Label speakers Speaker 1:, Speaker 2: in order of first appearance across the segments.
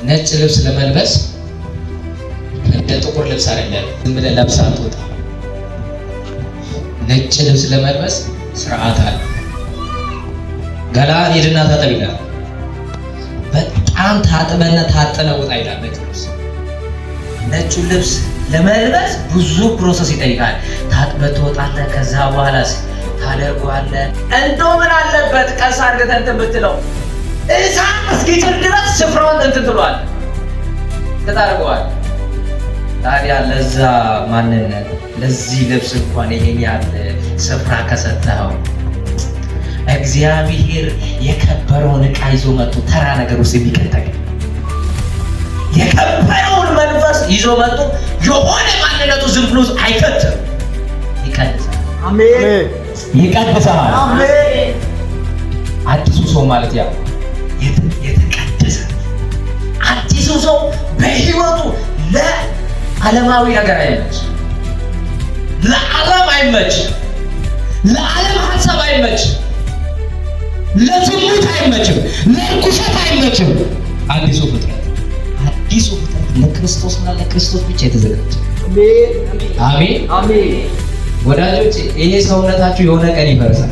Speaker 1: ነጭ ልብስ ለመልበስ እንደ ጥቁር ልብስ አይደለም ዝም ብለህ ለብሰህ አትወጣ። ነጭ ልብስ ለመልበስ ስርዓት አለ። ገላን ሄድና ታጠብ ይላል። በጣም ታጥበና ታጠነ ወጣ ይላል። ነጭ ልብስ ለመልበስ ብዙ ፕሮሰስ ይጠይቃል። ታጥበህ ትወጣለህ። ከዛ በኋላስ ታደርገዋለህ። እንደው ምን አለበት ቀስ አድርገህ እንትን ብትለው እሳት እስኪጭር ድረስ ስፍራውን እንትን ትሏል ታደርገዋለህ። ታዲያ ለዛ ማንነት ለዚህ ልብስ እንኳን ይሄን ያህል ስፍራ ከሰጠኸው እግዚአብሔር የከበረውን ዕቃ ይዞ መጥቶ ተራ ነገር ውስጥ የሚከተል የከበረውን መንፈስ ይዞ መጥቶ የሆነ ማንነቱ ዝም ብሎ አይከተል። ይቀድሳል። አሜን። ይቀድሳል። አሜን። አዲሱ ሰው ማለት ያ የተቀደሰ አዲሱ ሰው በህይወቱ ለዓለማዊ ነገር አይመች፣ ለዓለም አይመች፣ ለዓለም ሀሳብ አይመች፣ ለዝሙት አይመችም፣ ለርኩሰት አይመችም። አዲሱ ፍጥረት ለክርስቶስና ለክርስቶስ ብቻ የተዘጋጀ። አሜን አሜን። ወዳጆች ይሄ ሰውነታችሁ የሆነ ቀን ይፈርሳል።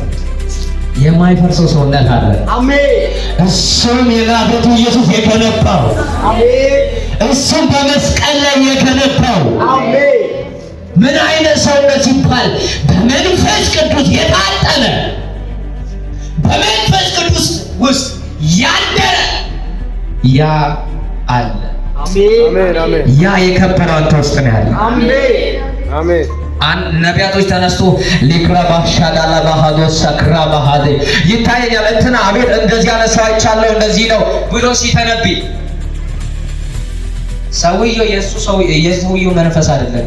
Speaker 1: የማይፈርሰው ሰውነት አለ። አሜን። እሱም የናዝሬቱ ኢየሱስ የገነባው፣ አሜን። እሱም በመስቀል ላይ የገነባው፣ አሜን። ምን አይነት ሰውነት ሲባል በመንፈስ ቅዱስ የታጠነ በመንፈስ ቅዱስ ውስጥ ያደረ ያ አለ። አሜን አሜን። ያ የከበረ አንተ ውስጥ ነው ያለ። አሜን አሜን። ነቢያቶች ተነስቶ ሊክራባ ሻዳላ ባሃዶ ሰክራ ባሃደ ይታየኛል እንትና አቤት እንደዚህ ያለ ሰው አይቻለሁ እንደዚህ ነው ብሎ ሲተነብይ ሰውየው የሰውየው መንፈስ አይደለም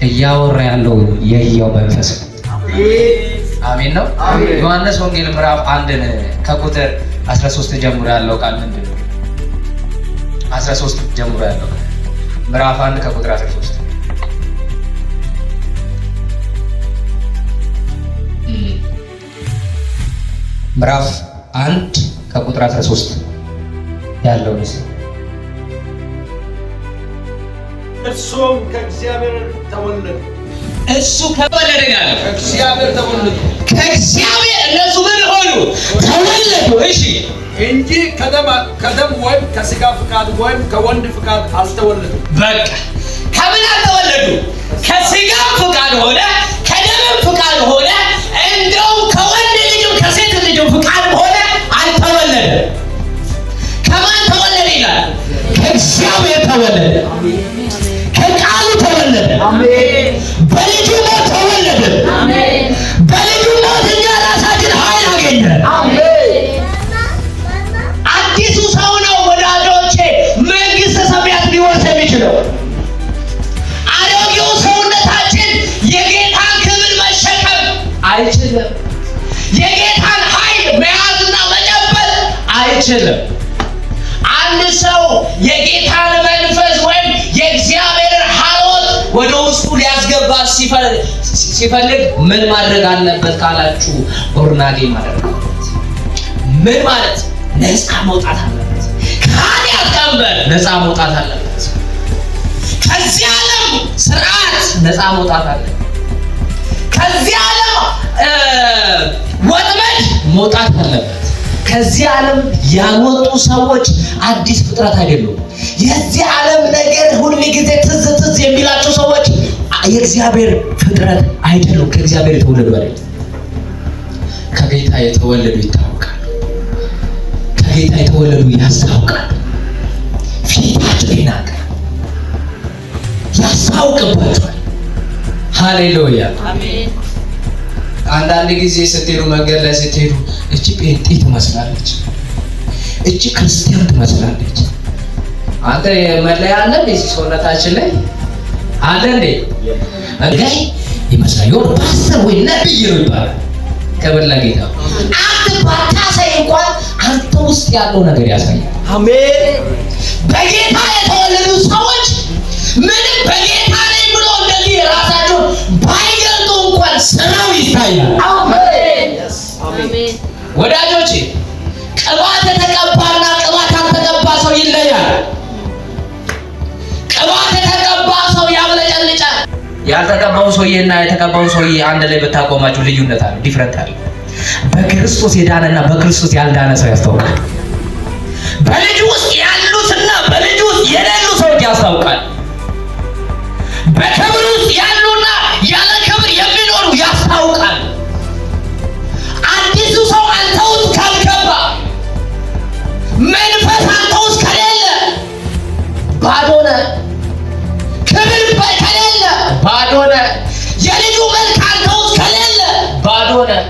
Speaker 1: እያወራ ያለው የየው መንፈስ ነው። አሜን ነው። ዮሐንስ ወንጌል ምዕራፍ 1 ከቁጥር 13 ጀምሮ ያለው ቃል ምንድን ነው? 13 ጀምሮ ያለው ምዕራፍ 1 ከቁጥር 13 ምዕራፍ 1 ከቁጥር 13 ያለው ነው።
Speaker 2: እሱም ከእግዚአብሔር ተወለደ።
Speaker 1: እሱ ከወለደ ጋር
Speaker 2: ከእግዚአብሔር ተወለደ።
Speaker 1: ከእግዚአብሔር እነሱ ምን ሆኑ? ተወለዱ። እሺ
Speaker 2: እንጂ ከደም ወይም ከስጋ ፍቃድ ወይም ከወንድ ፍቃድ አልተወለዱም።
Speaker 1: በቃ ከምን አልተወለዱ? ከስጋ ፍቃድ ሆነ ከደም ፍቃድ ሆነ እንደው ከወንድ ልጅም ከሴት ልጅም ፍቃድ ሆነ አልተወለደም። ከማን ተወለደ ይላል? ከእግዚአብሔር ተወለደ። ከቃሉ ተወለደ። አሜን። በልጁ ሞት ተወለደ። አሜን። በልጁ ሞት እኛ ራሳችን ኃይል አገኘን። አሜን። አዲሱ ሰው ነው ወዳጆቼ መንግስተ ሰማያት ሊወርስ የሚችለው። አሮጌው ሰውነታችን የጌታን ክብር መሸከም አይችልም። የጌታን ኃይል መያዝና መጨበጥ አይችልም። አንድ ሰው የጌታን መንፈስ ወይም የእግዚአብሔርን ሐልወት ወደ ውስጡ ሊያስገባ ሲፈልግ ምን ማድረግ አለበት ካላችሁ፣ ኦርናጌ ማድረግ አለበት። ምን ማለት? ነፃ መውጣት አለበት። ከኃጢአት ቀንበር ነፃ መውጣት አለበት። ከዚህ ዓለም ስርዓት ነፃ መውጣት አለበት። ከዚህ ዓለም ወጥመድ መውጣት አለበት። ከዚህ ዓለም ያልወጡ ሰዎች አዲስ ፍጥረት አይደሉም። የዚህ ዓለም ነገር ሁሉ ጊዜ ትዝ የሚላቸው ሰዎች የእግዚአብሔር ፍጥረት አይደሉም። ከእግዚአብሔር የተወለዱ አይደሉም። ከጌታ የተወለዱ ይታወቃሉ። ከጌታ የተወለዱ ያስታውቃሉ። ፊታቸው ይናገራል፣ ያስታውቅባቸዋል። ሃሌሉያ አሜን። አንዳንድ ጊዜ ስትሄዱ መንገድ ላይ ስትሄዱ እቺ ጴንጤ ትመስላለች፣ እቺ ክርስቲያን ትመስላለች። አንተ መለያ አለ እንዴ ሰውነታችን ላይ አለ እንዴ? እንግዲህ ይመስላል የሆነ ፓስተር ወይ ነብይ ነው ይባላል። ከበላ ጌታ አንተ ባታሳይ እንኳን አንተ ውስጥ ያለው ነገር ያሳያል። አሜን። በጌታ የተወለዱ ሰዎች ምንም በጌታ ላይ ብሎ እንደዚህ ራሳቸው ባይገልጡ እንኳን ስራው ይታያል። አሜን አሜን። ወዳጆቼ ቅባት የተቀባና ቅባት ያልተቀባው ሰውዬና የተቀባው ሰውዬ አንድ ላይ ብታቆማችሁ ልዩነት አለ፣ ዲፍረንት አለ። በክርስቶስ የዳነና በክርስቶስ ያልዳነ ሰው ያስታውቃል። በልጁ ውስጥ ያሉትና በልጁ ውስጥ የሌሉ ሰዎች ያስታውቃል። በክብር ውስጥ ያሉና ያለ ክብር የሚኖሩ ያስታውቃል። አዲሱ ሰው አንተ ውስጥ ካልገባ፣ መንፈስ አንተ ውስጥ ከሌለ ባዶ ነህ። ክብር ከሌለ ባዶ ነህ። የልጁ መልክ አንተ ውስጥ ከሌለ ባዶ ነህ።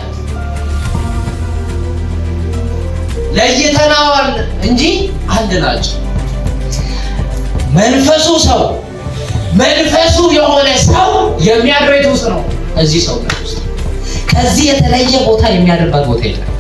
Speaker 1: ለይተናዋል እንጂ አንድ ናቸው። መንፈሱ የሆነ ሰው የሚያድረው የት ውስጥ ነው? እዚህ ሰው ውስጥ። ከዚህ የተለየ ቦታ የሚያድርበት ቦታ የለም።